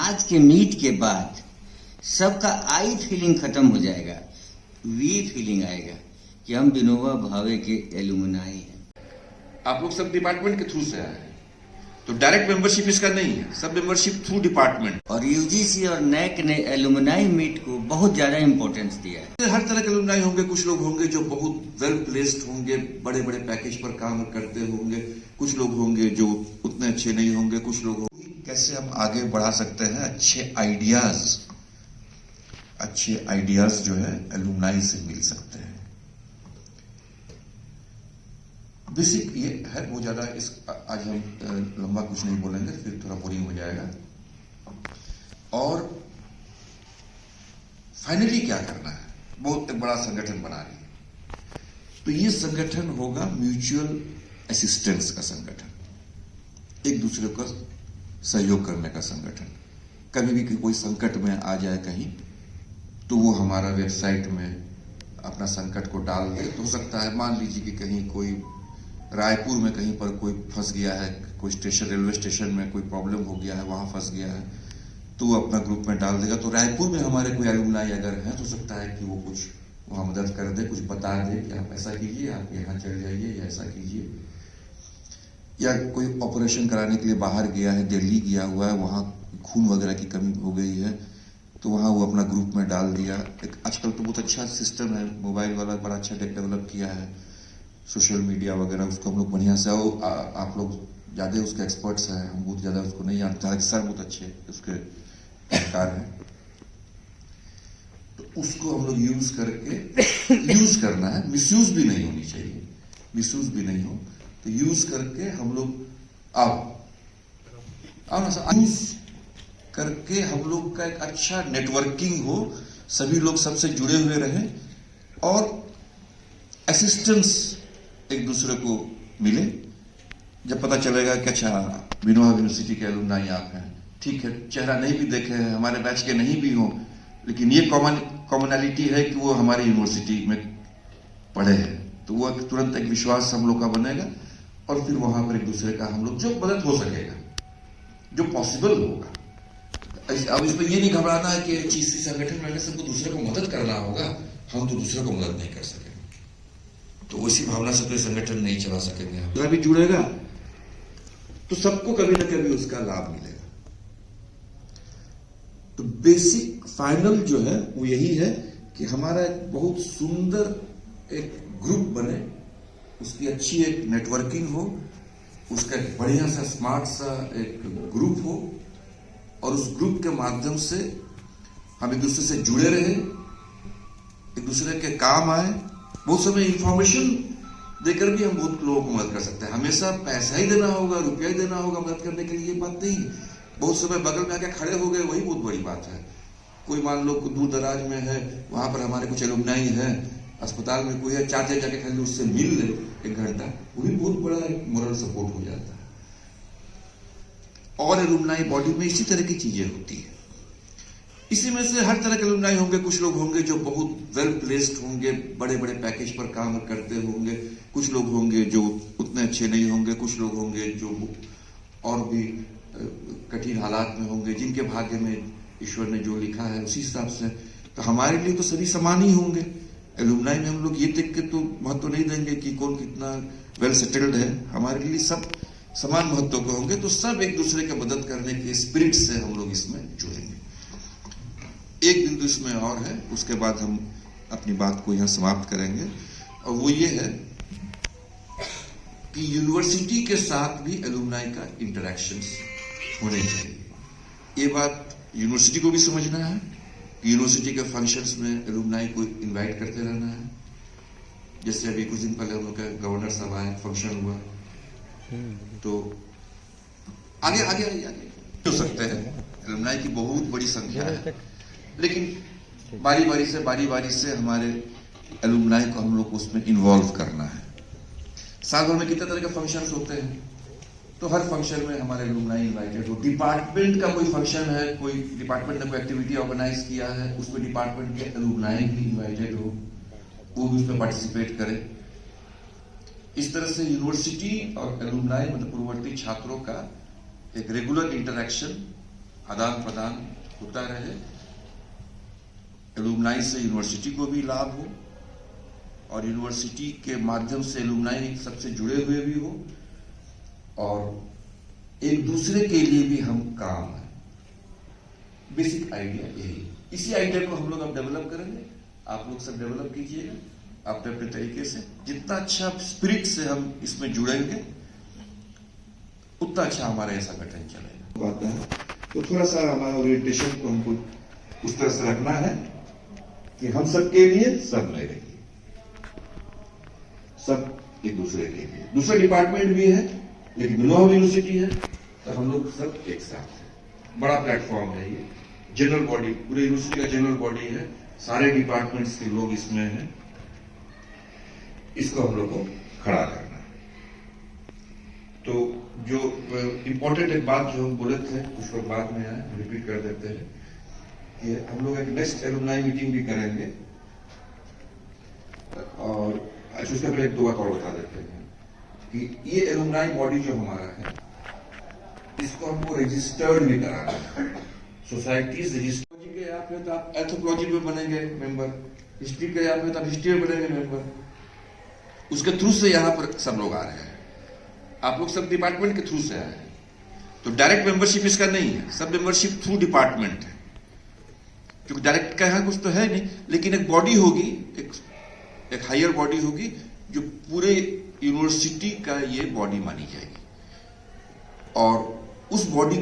आज के मीट के बाद सबका आई फीलिंग खत्म हो जाएगा, वी फीलिंग आएगा कि हम विनोबा भावे के एलुमनाई हैं। आप लोग सब डिपार्टमेंट के थ्रू से आए हैं, तो डायरेक्ट मेंबरशिप इसका नहीं है, सब मेंबरशिप थ्रू डिपार्टमेंट। और यूजीसी और नैक ने एलुमनाई मीट को बहुत ज्यादा इंपॉर्टेंस दिया है। हर तरह के एलुमनाई होंगे, कुछ लोग होंगे जो बहुत वेल प्लेस्ड होंगे, बड़े बड़े पैकेज पर काम करते होंगे, कुछ लोग होंगे जो उतने अच्छे नहीं होंगे, कुछ लोग होंगे। कैसे हम आगे बढ़ा सकते हैं अच्छे आइडियाज जो है एलुमनाई से मिल सकते हैं। बेसिक ये है, वो ज्यादा इस आज हम लंबा कुछ नहीं बोलेंगे, फिर थोड़ा बोरिंग हो जाएगा। और फाइनली क्या करना है, बहुत एक बड़ा संगठन बना रही है, तो ये संगठन होगा म्यूचुअल असिस्टेंस का संगठन, एक दूसरे का सहयोग करने का संगठन। कभी भी कोई संकट में आ जाए कहीं, तो वो हमारा वेबसाइट में अपना संकट को डाल दे। तो हो सकता है मान लीजिए कि कहीं कोई रायपुर में कहीं पर कोई फंस गया है, कोई स्टेशन रेलवे स्टेशन में कोई प्रॉब्लम हो गया है, वहां फंस गया है, तो वो अपना ग्रुप में डाल देगा। तो रायपुर में हमारे कोई एलुमनाई अगर है, तो हो सकता है कि वो कुछ वहां मदद कर दे, कुछ बता दे कि आप ऐसा कीजिए, आप यहाँ चल जाइए या ऐसा कीजिए। या कोई ऑपरेशन कराने के लिए बाहर गया है, दिल्ली गया हुआ है, वहां खून वगैरह की कमी हो गई है, तो वहां वो अपना ग्रुप में डाल दिया। एक आजकल तो बहुत अच्छा सिस्टम है, मोबाइल वाला बड़ा अच्छा डेवलप किया है, सोशल मीडिया वगैरह, उसको हम लोग बढ़िया से आप लोग ज्यादा उसके एक्सपर्ट्स हैं, हम बहुत ज्यादा उसको नहीं जानते, हालांकि सर बहुत अच्छे उसके जानकार हैं। तो उसको हम लोग यूज करके यूज करना है, मिसयूज भी नहीं होनी चाहिए, मिसयूज भी नहीं हो, तो यूज करके हम लोग यूज करके हम लोग का एक अच्छा नेटवर्किंग हो, सभी लोग सबसे जुड़े हुए रहें और असिस्टेंस एक दूसरे को मिले। जब पता चलेगा कि अच्छा विनोबा यूनिवर्सिटी के एलुमनाई आप हैं, ठीक है, चेहरा नहीं भी देखे हैं, हमारे बैच के नहीं भी हों, लेकिन ये कॉमनैलिटी है कि वो हमारी यूनिवर्सिटी में पढ़े हैं, तो वो तुरंत एक विश्वास हम लोग का बनेगा और फिर वहां पर एक दूसरे का हम लोग जो मदद हो सकेगा, जो पॉसिबल होगा। अब इसमें ये नहीं घबराना है कि इसी संगठन में सबको दूसरे को मदद करना होगा, हम तो दूसरे को मदद नहीं कर सकेंगे, तो उसी भावना से कोई संगठन नहीं चला सकेंगे। दूसरा भी जुड़ेगा तो सबको कभी ना कभी उसका लाभ मिलेगा। तो बेसिक फाइनल जो है वो यही है कि हमारा एक बहुत सुंदर एक ग्रुप बने, उसकी अच्छी एक नेटवर्किंग हो, उसका एक बढ़िया सा स्मार्ट सा एक ग्रुप हो, और उस ग्रुप के माध्यम से हम एक दूसरे से जुड़े रहे, एक दूसरे के काम आए। बहुत समय इंफॉर्मेशन देकर भी हम बहुत लोगों को मदद कर सकते हैं, हमेशा पैसा ही देना होगा, रुपया ही देना होगा मदद करने के लिए, ये बात नहीं। बहुत समय बगल में आके खड़े हो गए, वही बहुत बड़ी बात है। कोई मान लो दूर दराज में है, वहां पर हमारे कुछ एलुमनाई है, अस्पताल में कोई है, चाहते जाके खाली उससे मिल ले एक घंटा, वो भी बहुत बड़ा मोरल सपोर्ट हो जाता है। और एलुमनाई बॉडी में इसी तरह की चीजें होती है, इसी में से हर तरह के एलुमनाई होंगे। कुछ लोग होंगे जो बहुत वेल प्लेस्ड होंगे, बड़े बड़े पैकेज पर काम करते होंगे, कुछ लोग होंगे जो उतने अच्छे नहीं होंगे, कुछ लोग होंगे जो और भी कठिन हालात में होंगे, जिनके भाग्य में ईश्वर ने जो लिखा है उसी हिसाब से। तो हमारे लिए तो सभी समान ही होंगे। एलुमनाई में हम लोग ये देख के तो महत्व नहीं देंगे कि कौन कितना वेल सेटल्ड है, हमारे लिए सब समान महत्व के होंगे। तो सब एक दूसरे की मदद करने के स्पिरिट से हम लोग इसमें जुड़ेंगे। एक बिंदु इसमें और है, उसके बाद हम अपनी बात को यहां समाप्त करेंगे, और वो ये है कि यूनिवर्सिटी के साथ भी एलुमनाई का इंटरेक्शंस होने चाहिए। ये बात यूनिवर्सिटी को भी समझना है कि यूनिवर्सिटी के फंक्शंस में एलुमनाई को इनवाइट करते रहना है। जैसे अभी कुछ दिन पहले हम लोग का गवर्नर साहब आए, फंक्शन हुआ, तो आगे आगे आगे हो सकते हैं। एलुमनाई की बहुत बड़ी संख्या है, लेकिन बारी बारी से हमारे एलुमनाई को हम लोग उसमें इन्वॉल्व करना है। साल भर में कितने तरह के फंक्शंस होते हैं, तो हर फंक्शन में हमारे एलुमनाई इनवाइटेड हो। डिपार्टमेंट का कोई फंक्शन है, कोई डिपार्टमेंट ने कोई एक्टिविटी ऑर्गेनाइज किया है, उसमें डिपार्टमेंट के एलुमनाई भी इनवाइटेड हो, वो भी उसमें पार्टिसिपेट करें। इस तरह से यूनिवर्सिटी और एलुमनाई मतलब पूर्ववर्ती छात्रों का एक रेगुलर इंटरेक्शन आदान प्रदान होता रहे, एलुमनाई से यूनिवर्सिटी को भी लाभ हो और यूनिवर्सिटी के माध्यम से एलुमनाई सबसे जुड़े हुए भी हो और एक दूसरे के लिए भी हम काम है। बेसिक आइडिया यही। इसी आइडिया को हम लोग अब डेवलप करेंगे, आप लोग सब डेवलप कीजिएगा अपने अपने तरीके से। जितना अच्छा स्पिरिट से हम इसमें जुड़ेंगे उतना अच्छा हमारा ऐसा संगठन चलेगा। तो थोड़ा सा हमारा ओरिएंटेशन को हमको उस तरह से रखना है कि हम सबके लिए सब मेरे लिए, सब एक दूसरे के लिए। दूसरा डिपार्टमेंट भी है लेकिन बिनोवा यूनिवर्सिटी है तो हम लोग सब एक साथ हैं। बड़ा प्लेटफॉर्म है ये, जनरल बॉडी, पूरे यूनिवर्सिटी का जनरल बॉडी है, सारे डिपार्टमेंट्स के लोग इसमें हैं। इसको हम लोग को खड़ा करना है। तो जो इंपॉर्टेंट एक बात जो हम बोले थे कुछ लोग बाद में आए, रिपीट कर देते हैं कि हम लोग एक नेक्स्ट एलुमनाई मीटिंग भी करेंगे और अच्छा उसके पहले एक दो बात और बता देते हैं कि ये एलुमनाई बॉडी जो हमारा है इसको हमको रजिस्टर्ड भी कराना है। सोसाइटीज रजिस्टर्ड के यहाँ पे तो आप एंथ्रोपोलॉजी में बनेंगे मेंबर, हिस्ट्री के यहाँ पे तो आप हिस्ट्री में बनेंगे मेंबर। उसके थ्रू से यहाँ पर सब लोग आ रहे हैं, आप लोग सब डिपार्टमेंट के थ्रू से आए हैं, तो डायरेक्ट मेंबरशिप इसका नहीं है, सब मेंबरशिप थ्रू डिपार्टमेंट है। क्योंकि डायरेक्ट का यहाँ कुछ तो है नहीं, लेकिन एक बॉडी होगी, एक हायर बॉडी होगी जो पूरे यूनिवर्सिटी का ये बॉडी मानी जाएगी और उस बॉडी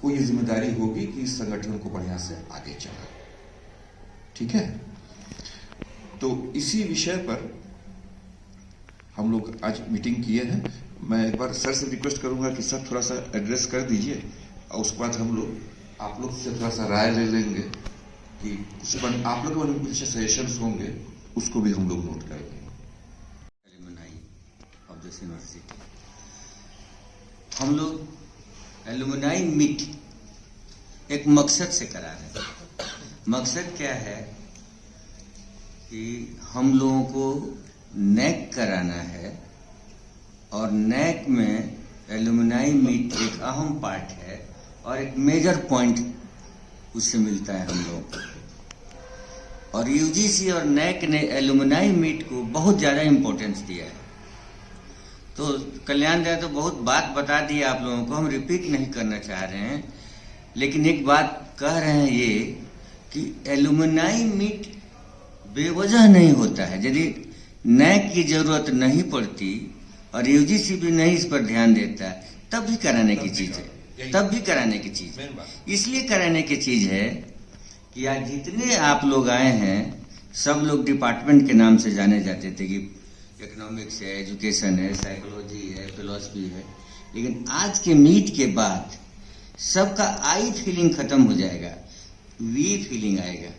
को ये जिम्मेदारी होगी कि इस संगठन को बढ़िया से आगे चला। ठीक है, तो इसी विषय पर हम लोग आज मीटिंग किए हैं। मैं एक बार सर से रिक्वेस्ट करूंगा कि सर थोड़ा सा एड्रेस कर दीजिए और उसके बाद हम लोग आप लोग से थोड़ा सा राय ले लेंगे कि आप लोग के कुछ सजेशंस होंगे, उसको भी हम लोग नोट करेंगे। एलुमनाई ऑफ दिस यूनिवर्सिटी, हम लोग एलुमनाई मीट एक मकसद से करा रहे हैं। मकसद क्या है कि हम लोगों को नैक कराना है और नैक में एलुमनाई मीट एक अहम पार्ट है और एक मेजर पॉइंट उससे मिलता है हम लोगों को। और यूजीसी और नैक ने एलुमनाई मीट को बहुत ज़्यादा इम्पोर्टेंस दिया है। तो कल्याण दया तो बहुत बात बता दी आप लोगों को, हम रिपीट नहीं करना चाह रहे हैं, लेकिन एक बात कह रहे हैं ये कि एलुमनाई मीट बेवजह नहीं होता है। यदि नैक की जरूरत नहीं पड़ती और यूजीसी भी नहीं इस पर ध्यान देता तब भी कराने की चीज़ है, तब भी कराने की चीज़ है। इसलिए कराने की चीज़ है कि आज जितने आप लोग आए हैं सब लोग डिपार्टमेंट के नाम से जाने जाते थे कि इकोनॉमिक्स है, एजुकेशन है, साइकोलॉजी है, फिलॉसफी है, लेकिन आज के मीट के बाद सबका आई फीलिंग खत्म हो जाएगा, वी फीलिंग आएगा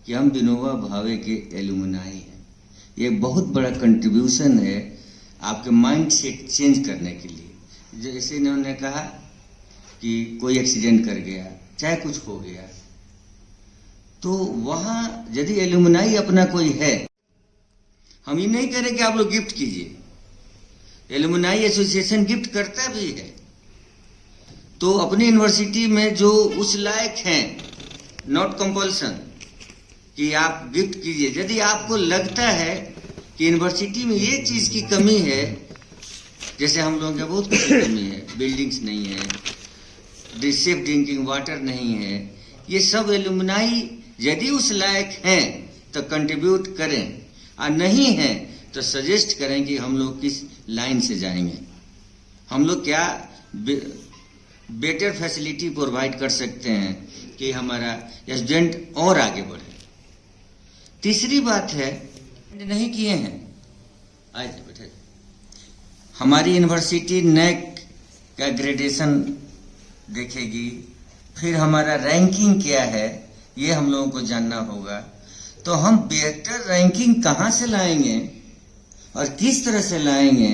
कि हम विनोबा भावे के एलुमनाई हैं। ये बहुत बड़ा कंट्रीब्यूशन है आपके माइंड सेट चेंज करने के लिए। जैसे इन्होंने कहा कि कोई एक्सीडेंट कर गया, चाहे कुछ हो गया, तो वहाँ यदि एलुमनाई अपना कोई है, हम ये नहीं कह रहे कि आप लोग गिफ्ट कीजिए, एलुमनाई एसोसिएशन गिफ्ट करता भी है, तो अपनी यूनिवर्सिटी में जो उस लायक हैं, नॉट कंपल्सन कि आप गिफ्ट कीजिए। यदि आपको लगता है कि यूनिवर्सिटी में ये चीज़ की कमी है, जैसे हम लोगों के बहुत कुछ कमी है, बिल्डिंग्स नहीं है, सेफ ड्रिंकिंग वाटर नहीं है, ये सब एलुमनाई यदि उस लायक हैं तो कंट्रीब्यूट करें, और नहीं है तो सजेस्ट करें कि हम लोग किस लाइन से जाएंगे, हम लोग क्या बेटर फैसिलिटी प्रोवाइड कर सकते हैं कि हमारा स्टूडेंट और आगे बढ़े। तीसरी बात है, नहीं किए हैं, आइए बैठे, हमारी यूनिवर्सिटी नैक का ग्रेडेशन देखेगी, फिर हमारा रैंकिंग क्या है ये हम लोगों को जानना होगा। तो हम बेहतर रैंकिंग कहाँ से लाएंगे और किस तरह से लाएंगे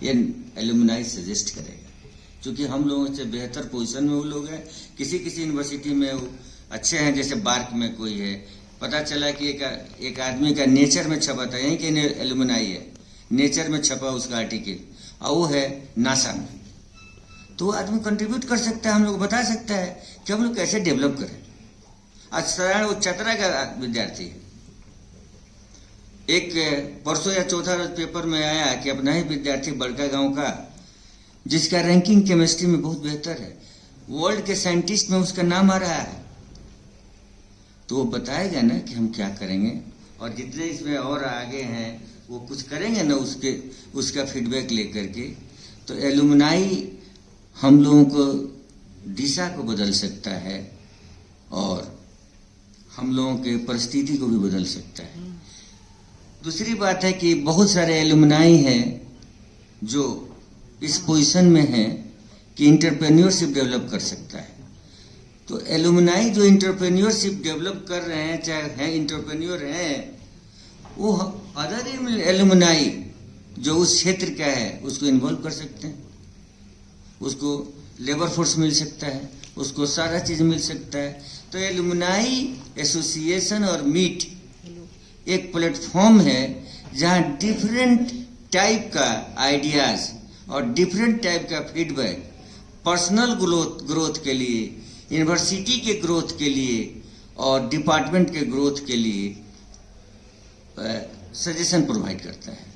ये एलुमनाई सजेस्ट करेगा, क्योंकि हम लोगों से बेहतर पोजीशन में वो लोग हैं। किसी किसी यूनिवर्सिटी में वो अच्छे हैं, जैसे बार्क में कोई है, पता चला कि एक आदमी का नेचर में छपा था, यहीं के एलुमनाई है, नेचर में छपा उसका आर्टिकल, और वो है नासा में। तो वो आदमी कंट्रीब्यूट कर सकता है, हम लोग बता सकता है कि हम लोग कैसे डेवलप करें। आज साधारण वो चतरा का विद्यार्थी है, एक परसों या चौथा रोज पेपर में आया कि अपना ही विद्यार्थी बड़का गांव का, जिसका रैंकिंग केमिस्ट्री में बहुत बेहतर है, वर्ल्ड के साइंटिस्ट में उसका नाम आ रहा है, तो वो बताएगा ना कि हम क्या करेंगे, और जितने इसमें और आगे हैं वो कुछ करेंगे ना उसका फीडबैक लेकर के, तो एलुमनाई हम लोगों को दिशा को बदल सकता है और हम लोगों के परिस्थिति को भी बदल सकता है। दूसरी बात है कि बहुत सारे एलुमनाई हैं जो इस पोजीशन में हैं कि इंटरप्रेन्योरशिप डेवलप कर सकता है। तो एलुमनाई जो इंटरप्रेन्योरशिप डेवलप कर रहे हैं, चाहे हैं इंटरप्रेन्योर हैं, वो अदर एलुमनाई जो उस क्षेत्र का है उसको इन्वॉल्व कर सकते हैं, उसको लेबर फोर्स मिल सकता है, उसको सारा चीज मिल सकता है। तो एलुमनाई एसोसिएशन और मीट एक प्लेटफॉर्म है जहां डिफरेंट टाइप का आइडियाज और डिफरेंट टाइप का फीडबैक पर्सनल ग्रोथ के लिए, यूनिवर्सिटी के ग्रोथ के लिए और डिपार्टमेंट के ग्रोथ के लिए सजेशन प्रोवाइड करता है।